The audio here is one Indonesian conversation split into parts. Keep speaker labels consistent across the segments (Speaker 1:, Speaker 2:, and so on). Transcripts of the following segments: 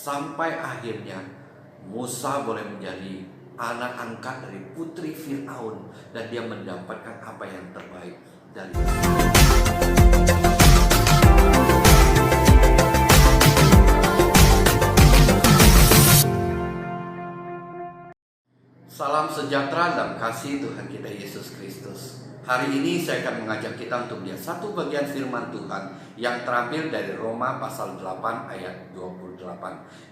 Speaker 1: sampai akhirnya Musa boleh menjadi anak angkat dari putri Firaun dan dia mendapatkan apa yang terbaik dari Salam sejahtera dan kasih Tuhan kita Yesus Kristus. Hari ini saya akan mengajak kita untuk melihat satu bagian firman Tuhan yang terambil dari Roma pasal 8 ayat 28.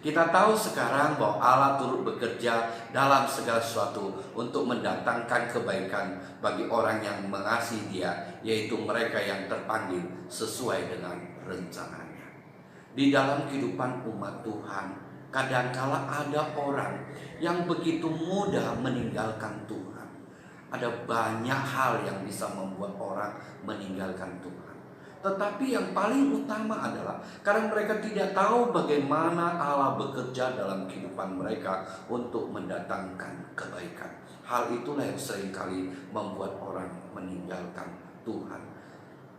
Speaker 1: Kita tahu sekarang bahwa Allah turut bekerja dalam segala sesuatu untuk mendatangkan kebaikan bagi orang yang mengasihi Dia, yaitu mereka yang terpanggil sesuai dengan rencananya. Di dalam kehidupan umat Tuhan, kadangkala ada orang yang begitu mudah meninggalkan Tuhan. Ada banyak hal yang bisa membuat orang meninggalkan Tuhan. Tetapi yang paling utama adalah karena mereka tidak tahu bagaimana Allah bekerja dalam kehidupan mereka untuk mendatangkan kebaikan. Hal itulah yang seringkali membuat orang meninggalkan Tuhan.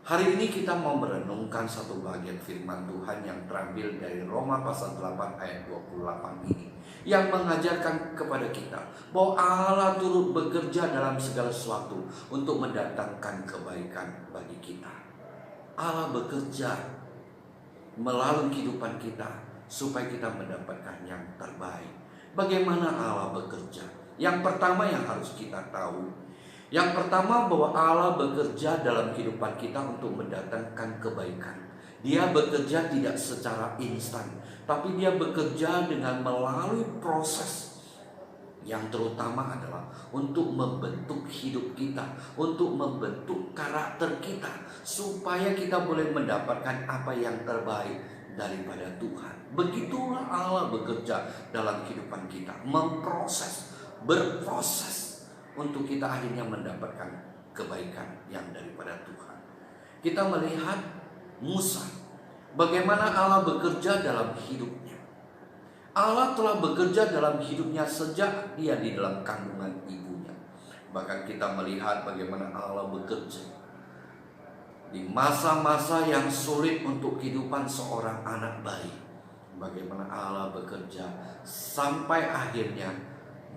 Speaker 1: Hari ini kita mau merenungkan satu bagian firman Tuhan yang terambil dari Roma pasal 8 ayat 28 ini, yang mengajarkan kepada kita bahwa Allah turut bekerja dalam segala sesuatu untuk mendatangkan kebaikan bagi kita. Allah bekerja melalui kehidupan kita supaya kita mendapatkan yang terbaik. Bagaimana Allah bekerja? Yang pertama yang harus kita tahu, yang pertama bahwa Allah bekerja dalam kehidupan kita untuk mendatangkan kebaikan. Dia bekerja tidak secara instan, tapi dia bekerja dengan melalui proses yang terutama adalah untuk membentuk hidup kita, untuk membentuk karakter kita, supaya kita boleh mendapatkan apa yang terbaik daripada Tuhan. Begitulah Allah bekerja dalam kehidupan kita, berproses untuk kita akhirnya mendapatkan kebaikan yang daripada Tuhan. Kita melihat Musa, bagaimana Allah bekerja dalam hidupnya. Allah telah bekerja dalam hidupnya sejak dia di dalam kandungan ibunya. Bahkan kita melihat bagaimana Allah bekerja di masa-masa yang sulit untuk kehidupan seorang anak bayi. Bagaimana Allah bekerja sampai akhirnya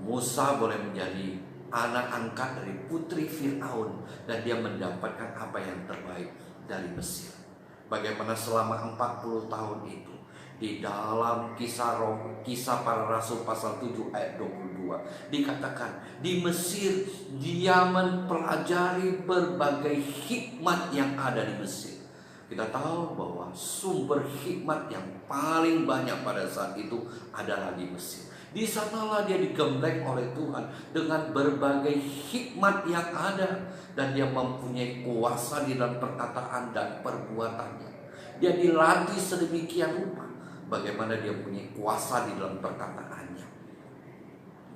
Speaker 1: Musa boleh menjadi anak angkat dari putri Firaun dan dia mendapatkan apa yang terbaik dari Mesir. Bagaimana selama 40 tahun itu di dalam kisah para rasul pasal 7 ayat 22 dikatakan di Mesir dia mempelajari berbagai hikmat yang ada di Mesir. Kita tahu bahwa sumber hikmat yang paling banyak pada saat itu adalah di Mesir. Di sanalah dia digembleng oleh Tuhan dengan berbagai hikmat yang ada, dan dia mempunyai kuasa di dalam perkataan dan perbuatannya. Dia dilatih sedemikian rupa bagaimana dia punya kuasa di dalam perkataannya.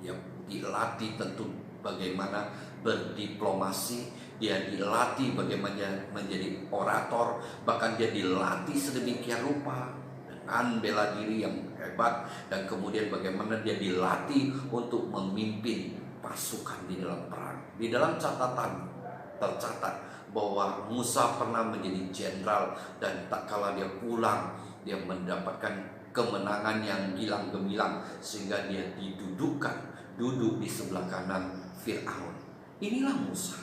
Speaker 1: Dia dilatih tentu bagaimana berdiplomasi, dia dilatih bagaimana menjadi orator, bahkan dia dilatih sedemikian rupa dengan bela diri yang hebat, dan kemudian bagaimana dia dilatih untuk memimpin pasukan di dalam perang. Di dalam catatan tercatat bahwa Musa pernah menjadi jenderal, dan tak kala dia pulang dia mendapatkan kemenangan yang gilang gemilang sehingga dia duduk di sebelah kanan Firaun. Inilah Musa.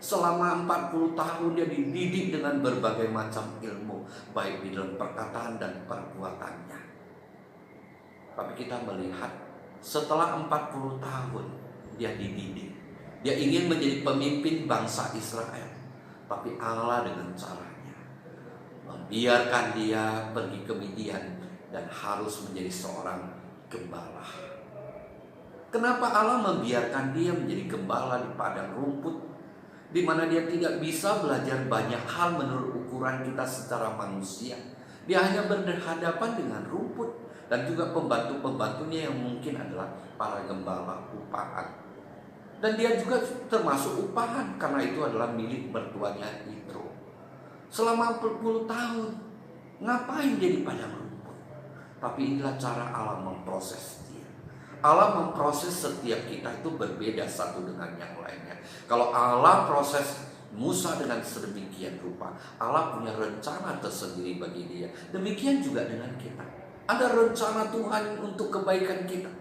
Speaker 1: Selama 40 tahun dia dididik dengan berbagai macam ilmu, baik di dalam perkataan dan perbuatannya. Tapi kita melihat setelah 40 tahun dia dididik, dia ingin menjadi pemimpin bangsa Israel. Tapi Allah dengan caranya membiarkan dia pergi ke Midian dan harus menjadi seorang gembala. Kenapa Allah membiarkan dia menjadi gembala di padang rumput, di mana dia tidak bisa belajar banyak hal menurut ukuran kita secara manusia? Dia hanya berhadapan dengan rumput dan juga pembantu-pembantunya yang mungkin adalah para gembala upahan. Dan dia juga termasuk upahan karena itu adalah milik mertuanya Yitro. Selama 40 tahun ngapain dia di padang rumput? Tapi inilah cara Allah memproses dia. Allah memproses setiap kita itu berbeda satu dengan yang lainnya. Kalau Allah proses Musa dengan sedemikian rupa, Allah punya rencana tersendiri bagi dia. Demikian juga dengan kita. Ada rencana Tuhan untuk kebaikan kita.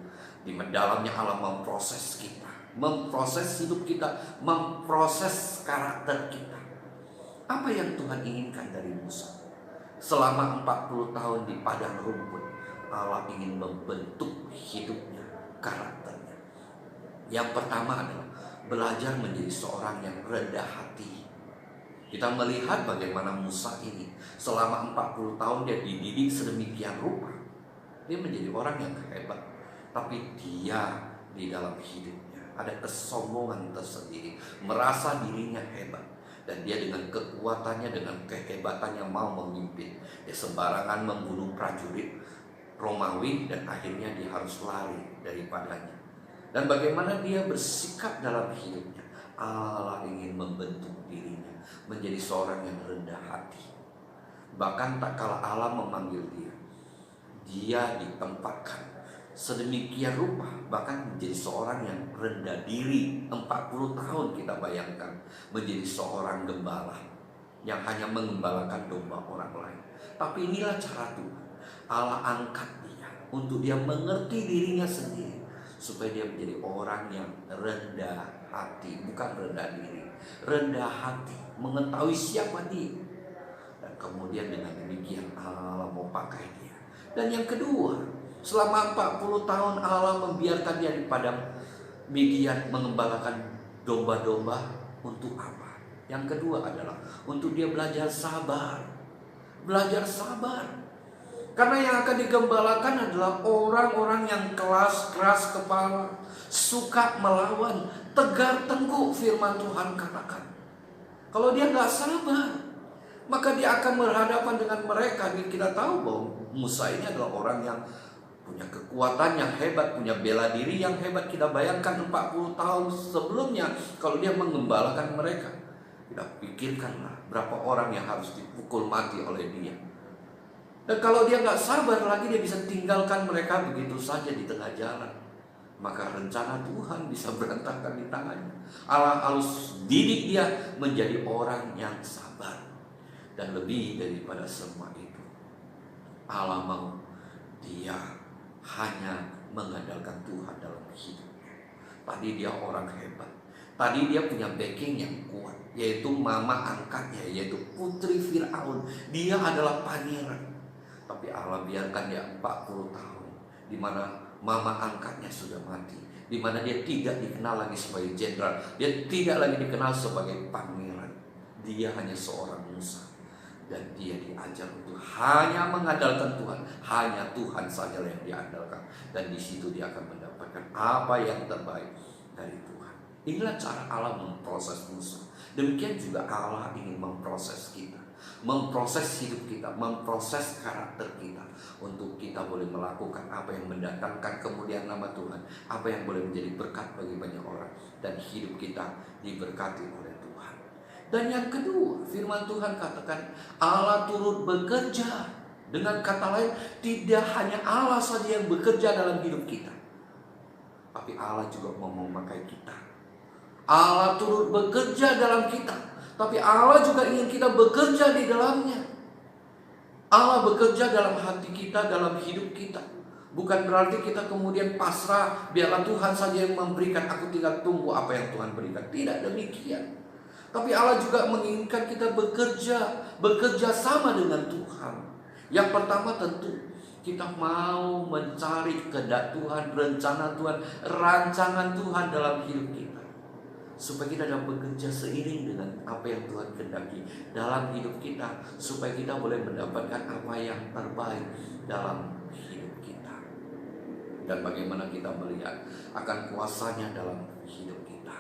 Speaker 1: Di dalamnya Allah memproses kita, memproses hidup kita, memproses karakter kita. Apa yang Tuhan inginkan dari Musa? Selama 40 tahun di padang rumput, Allah ingin membentuk hidupnya, karakternya. Yang pertama adalah belajar menjadi seorang yang rendah hati. Kita melihat bagaimana Musa ini selama 40 tahun dia dididik sedemikian rupa. Dia menjadi orang yang hebat. Tapi dia di dalam hidupnya ada kesombongan tersendiri, merasa dirinya hebat. Dan dia dengan kekuatannya, dengan kehebatannya mau memimpin. Dia sembarangan membunuh prajurit Romawi dan akhirnya dia harus lari daripadanya. Dan bagaimana dia bersikap dalam hidupnya. Allah ingin membentuk dirinya menjadi seorang yang rendah hati. Bahkan tak kala Allah memanggil dia ditempatkan sedemikian rupa, bahkan menjadi seorang yang rendah diri. 40 tahun kita bayangkan menjadi seorang gembala yang hanya mengembalakan domba orang lain. Tapi inilah cara Tuhan. Allah angkat dia untuk dia mengerti dirinya sendiri, supaya dia menjadi orang yang rendah hati, bukan rendah diri, rendah hati, mengetahui siapa dia. Dan kemudian dengan demikian Allah mau pakai dia. Dan yang kedua, selama 40 tahun Allah membiarkan dia di padang Midian mengembalakan domba-domba. Untuk apa? Yang kedua adalah untuk dia belajar sabar. Belajar sabar. Karena yang akan digembalakan adalah orang-orang yang keras kepala, suka melawan, tegar tengkuk, firman Tuhan katakan. Kalau dia gak sabar, maka dia akan berhadapan dengan mereka. Kita tahu bahwa Musa ini adalah orang yang punya kekuatan yang hebat, punya bela diri yang hebat. Kita bayangkan 40 tahun sebelumnya kalau dia mengembalakan mereka. Kita pikirkanlah berapa orang yang harus dipukul mati oleh dia. Dan kalau dia gak sabar lagi, dia bisa tinggalkan mereka begitu saja di tengah jalan. Maka rencana Tuhan bisa berantakan di tangannya. Allah harus didik dia menjadi orang yang sabar. Dan lebih daripada semua itu, Allah mau dia hanya mengandalkan Tuhan dalam hidupnya. Tadi dia orang hebat. Tadi dia punya backing yang kuat, yaitu mama angkatnya, yaitu putri Firaun. Dia adalah pangeran. Tapi Allah biarkan dia 40 tahun, di mana mama angkatnya sudah mati, di mana dia tidak dikenal lagi sebagai jenderal, dia tidak lagi dikenal sebagai pangeran. Dia hanya seorang Musa. Dan dia diajar untuk hanya mengandalkan Tuhan. Hanya Tuhan saja yang diandalkan. Dan di situ dia akan mendapatkan apa yang terbaik dari Tuhan. Inilah cara Allah memproses Musa. Demikian juga Allah ingin memproses kita, memproses hidup kita, memproses karakter kita, untuk kita boleh melakukan apa yang mendatangkan kemuliaan nama Tuhan, apa yang boleh menjadi berkat bagi banyak orang, dan hidup kita diberkati oleh Tuhan. Dan yang kedua, firman Tuhan katakan Allah turut bekerja. Dengan kata lain, tidak hanya Allah saja yang bekerja dalam hidup kita, tapi Allah juga mau memakai kita. Allah turut bekerja dalam kita, tapi Allah juga ingin kita bekerja di dalamnya. Allah bekerja dalam hati kita, dalam hidup kita. Bukan berarti kita kemudian pasrah, biarlah Tuhan saja yang memberikan, aku tinggal tunggu apa yang Tuhan berikan. Tidak demikian. Tapi Allah juga menginginkan kita bekerja sama dengan Tuhan. Yang pertama tentu kita mau mencari kehendak Tuhan, rencana Tuhan, rancangan Tuhan dalam hidup kita, supaya kita dapat bekerja seiring dengan apa yang Tuhan kehendaki dalam hidup kita, supaya kita boleh mendapatkan apa yang terbaik dalam hidup kita. Dan bagaimana kita melihat akan kuasanya dalam hidup kita.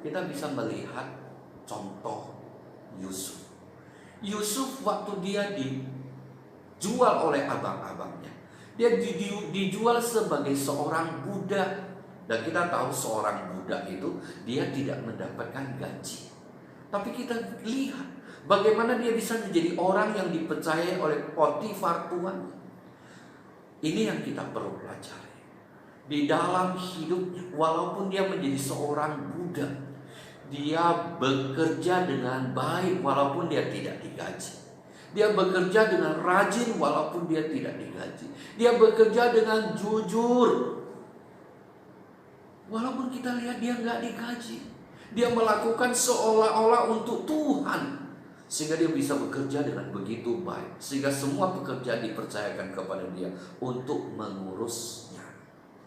Speaker 1: Kita bisa melihat contoh Yusuf. Yusuf waktu dia dijual oleh abang-abangnya, dia dijual sebagai seorang budak. Dan kita tahu seorang budak itu dia tidak mendapatkan gaji. Tapi kita lihat bagaimana dia bisa menjadi orang yang dipercayai oleh Potifar tuan. Ini yang kita perlu pelajari. Di dalam hidupnya, walaupun dia menjadi seorang budak, dia bekerja dengan baik walaupun dia tidak digaji. Dia bekerja dengan rajin walaupun dia tidak digaji. Dia bekerja dengan jujur walaupun kita lihat dia nggak digaji. Dia melakukan seolah-olah untuk Tuhan, sehingga dia bisa bekerja dengan begitu baik, sehingga semua pekerjaan dipercayakan kepada dia untuk mengurusnya.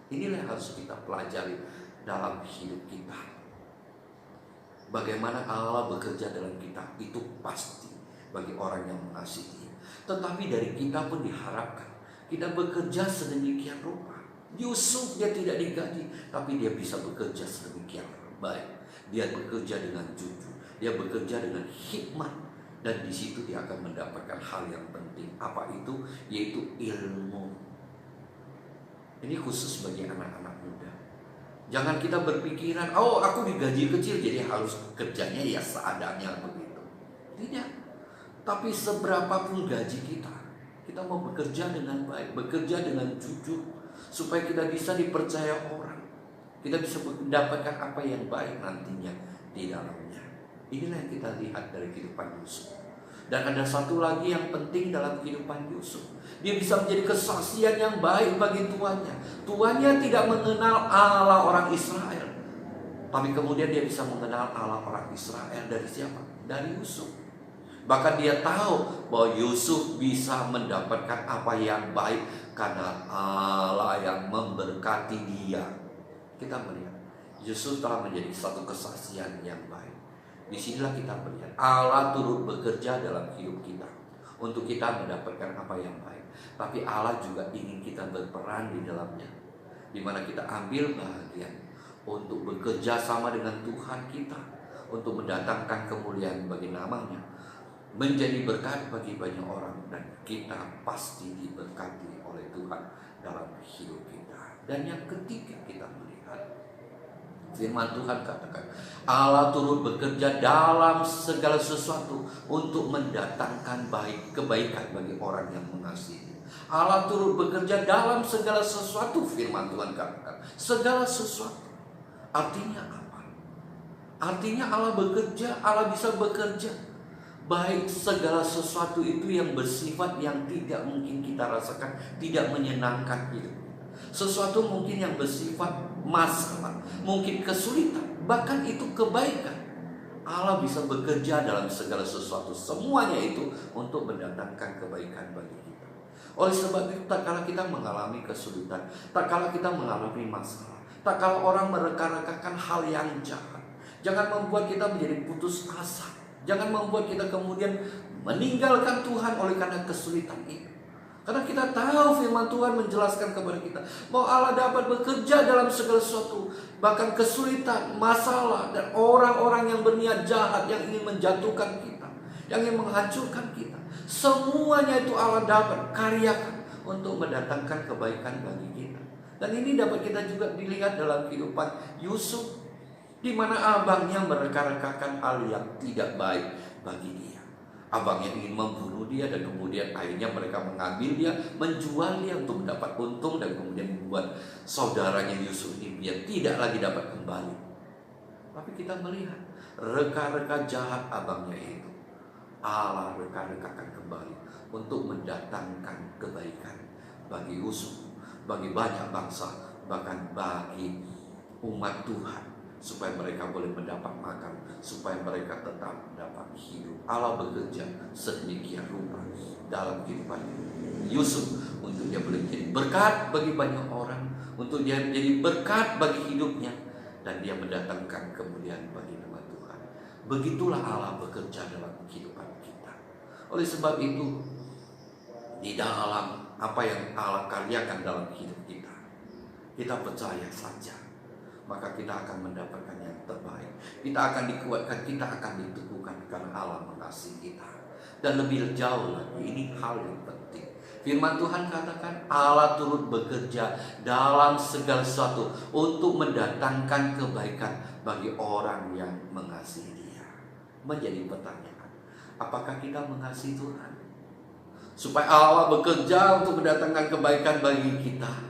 Speaker 1: Inilah yang harus kita pelajari dalam hidup kita. Bagaimana Allah bekerja dalam kita itu pasti bagi orang yang mengasihi Dia. Tetapi dari kita pun diharapkan kita bekerja sedemikian rupa. Yusuf dia tidak digaji, tapi dia bisa bekerja sedemikian baik. Dia bekerja dengan jujur, dia bekerja dengan hikmat, dan di situ dia akan mendapatkan hal yang penting. Apa itu? Yaitu ilmu. Ini khusus bagi anak-anak muda. Jangan kita berpikiran, oh aku digaji kecil jadi harus kerjanya ya seadanya begitu. Tidak. Tapi seberapapun gaji kita mau bekerja dengan baik, bekerja dengan jujur, supaya kita bisa dipercaya orang. Kita bisa mendapatkan apa yang baik nantinya di dalamnya. Inilah yang kita lihat dari kehidupan Yusuf. Dan ada satu lagi yang penting dalam kehidupan Yusuf. Dia bisa menjadi kesaksian yang baik bagi tuannya. Tuannya tidak mengenal Allah orang Israel, tapi kemudian dia bisa mengenal Allah orang Israel dari siapa? Dari Yusuf. Bahkan dia tahu bahwa Yusuf bisa mendapatkan apa yang baik karena Allah yang memberkati dia. Kita melihat Yusuf telah menjadi satu kesaksian yang baik. Disinilah kita melihat Allah turut bekerja dalam hidup kita untuk kita mendapatkan apa yang baik. Tapi Allah juga ingin kita berperan di dalamnya, di mana kita ambil bagian untuk bekerja sama dengan Tuhan kita, untuk mendatangkan kemuliaan bagi namanya, menjadi berkat bagi banyak orang, dan kita pasti diberkati oleh Tuhan dalam hidup kita. Dan yang ketiga kita melihat firman Tuhan katakan Allah turut bekerja dalam segala sesuatu untuk mendatangkan kebaikan bagi orang yang mengasihi. Allah turut bekerja dalam segala sesuatu, firman Tuhan katakan segala sesuatu. Artinya apa? Artinya Allah bekerja, Allah bisa bekerja baik segala sesuatu itu yang bersifat yang tidak mungkin kita rasakan, tidak menyenangkan hidup. Sesuatu mungkin yang bersifat masalah, mungkin kesulitan, bahkan itu kebaikan. Allah bisa bekerja dalam segala sesuatu, semuanya itu untuk mendatangkan kebaikan bagi kita. Oleh sebab itu, tak kala kita mengalami kesulitan, tak kala kita mengalami masalah, tak kala orang mereka-rekakan hal yang jahat, jangan membuat kita menjadi putus asa. Jangan membuat kita kemudian meninggalkan Tuhan oleh karena kesulitan itu. Karena kita tahu firman Tuhan menjelaskan kepada kita bahwa Allah dapat bekerja dalam segala sesuatu. Bahkan kesulitan, masalah, dan orang-orang yang berniat jahat, yang ingin menjatuhkan kita, yang ingin menghancurkan kita, semuanya itu Allah dapat karyakan untuk mendatangkan kebaikan bagi kita. Dan ini dapat kita juga dilihat dalam kehidupan Yusuf, di mana abangnya mereka-rekakan hal yang tidak baik bagi dia. Abangnya ingin membunuh dia, dan kemudian akhirnya mereka mengambil dia, menjual dia untuk mendapat untung, dan kemudian membuat saudaranya Yusuf ini dia tidak lagi dapat kembali. Tapi kita melihat reka-reka jahat abangnya itu Allah reka-rekakan kembali untuk mendatangkan kebaikan bagi Yusuf, bagi banyak bangsa, bahkan bagi umat Tuhan, supaya mereka boleh mendapat makan, supaya mereka tetap dapat hidup. Allah bekerja sedemikian rupa dalam kehidupan Yusuf untuk dia boleh menjadi berkat bagi banyak orang, untuk dia menjadi berkat bagi hidupnya, dan dia mendatangkan kemuliaan bagi nama Tuhan. Begitulah Allah bekerja dalam kehidupan kita. Oleh sebab itu, di dalam apa yang Allah karyakan dalam hidup kita, kita percaya saja, maka kita akan mendapatkan yang terbaik. Kita akan dikuatkan, kita akan diteguhkan karena Allah mengasihi kita. Dan lebih jauh lagi, ini hal yang penting. Firman Tuhan katakan Allah turut bekerja dalam segala sesuatu untuk mendatangkan kebaikan bagi orang yang mengasihi Dia. Menjadi pertanyaan, apakah kita mengasihi Tuhan? Supaya Allah bekerja untuk mendatangkan kebaikan bagi kita.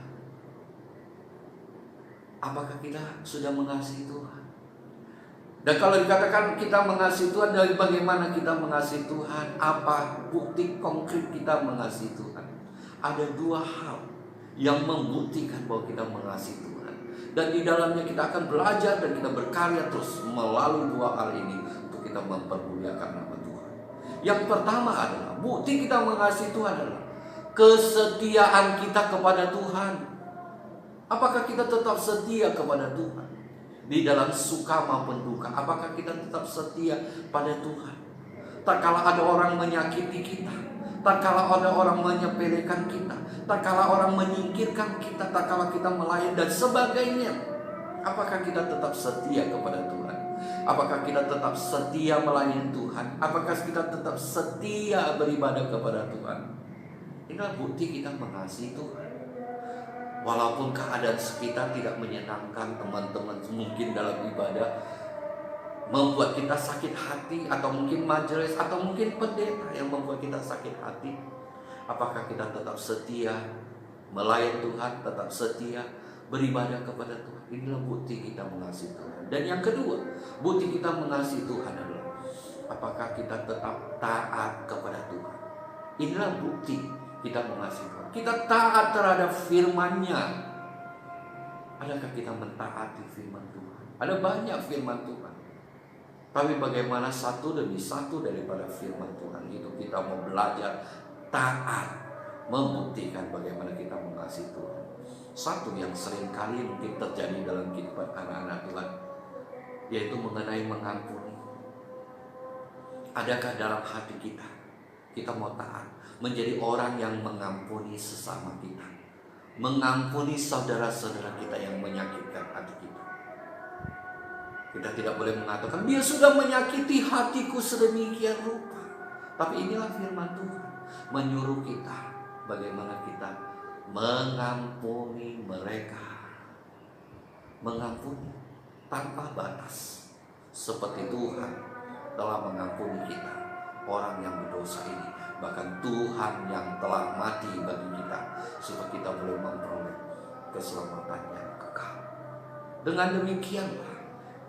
Speaker 1: Apakah kita sudah mengasihi Tuhan? Dan kalau dikatakan kita mengasihi Tuhan, dari bagaimana kita mengasihi Tuhan? Apa bukti konkret kita mengasihi Tuhan? Ada dua hal yang membuktikan bahwa kita mengasihi Tuhan. Dan di dalamnya kita akan belajar dan kita berkarya terus melalui dua hal ini untuk kita mempermuliakan nama Tuhan. Yang pertama adalah bukti kita mengasihi Tuhan adalah kesetiaan kita kepada Tuhan. Apakah kita tetap setia kepada Tuhan? Di dalam suka maupun duka, apakah kita tetap setia pada Tuhan? Tak kala ada orang menyakiti kita, tak kala ada orang menyepelekan kita, tak kala orang menyingkirkan kita, tak kala kita melayani dan sebagainya, apakah kita tetap setia kepada Tuhan? Apakah kita tetap setia melayani Tuhan? Apakah kita tetap setia beribadah kepada Tuhan? Inilah bukti kita mengasihi Tuhan. Walaupun keadaan sekitar tidak menyenangkan, teman-teman mungkin dalam ibadah membuat kita sakit hati, atau mungkin majelis, atau mungkin pendeta yang membuat kita sakit hati, apakah kita tetap setia melayani Tuhan, tetap setia beribadah kepada Tuhan? Inilah bukti kita mengasihi Tuhan. Dan yang kedua, bukti kita mengasihi Tuhan adalah apakah kita tetap taat kepada Tuhan? Inilah bukti kita mengasihi Tuhan. Kita taat terhadap firman-Nya. Adakah kita mentaati firman Tuhan? Ada banyak firman Tuhan, tapi bagaimana satu demi satu daripada firman Tuhan itu kita mau belajar taat, membuktikan bagaimana kita mengasihi Tuhan. Satu yang sering kali mungkin terjadi dalam kehidupan anak-anak Tuhan, yaitu mengenai mengampuni. Adakah dalam hati kita mau taat, menjadi orang yang mengampuni sesama kita, mengampuni saudara-saudara kita yang menyakitkan hati kita? Kita tidak boleh mengatakan dia sudah menyakiti hatiku sedemikian rupa. Tapi inilah firman Tuhan menyuruh kita bagaimana kita mengampuni mereka, mengampuni tanpa batas, seperti Tuhan telah mengampuni kita, orang yang berdosa ini. Bahkan Tuhan yang telah mati bagi kita, supaya kita boleh memperoleh keselamatan yang kekal. Dengan demikianlah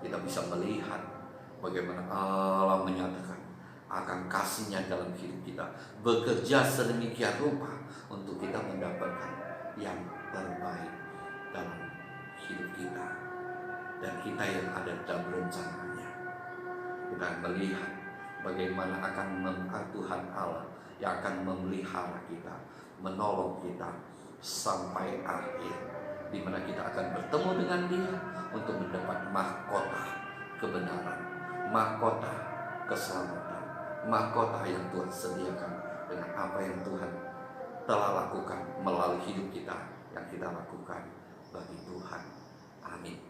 Speaker 1: kita bisa melihat bagaimana Allah menyatakan akan kasih-Nya dalam hidup kita, bekerja sedemikian rupa untuk kita mendapatkan yang terbaik dalam hidup kita. Dan kita yang ada dalam rencananya, kita melihat bagaimana akan Tuhan Allah yang akan memelihara kita, menolong kita sampai akhir, di mana kita akan bertemu dengan Dia untuk mendapat mahkota kebenaran, mahkota keselamatan, mahkota yang Tuhan sediakan dengan apa yang Tuhan telah lakukan melalui hidup kita, yang kita lakukan bagi Tuhan. Amin.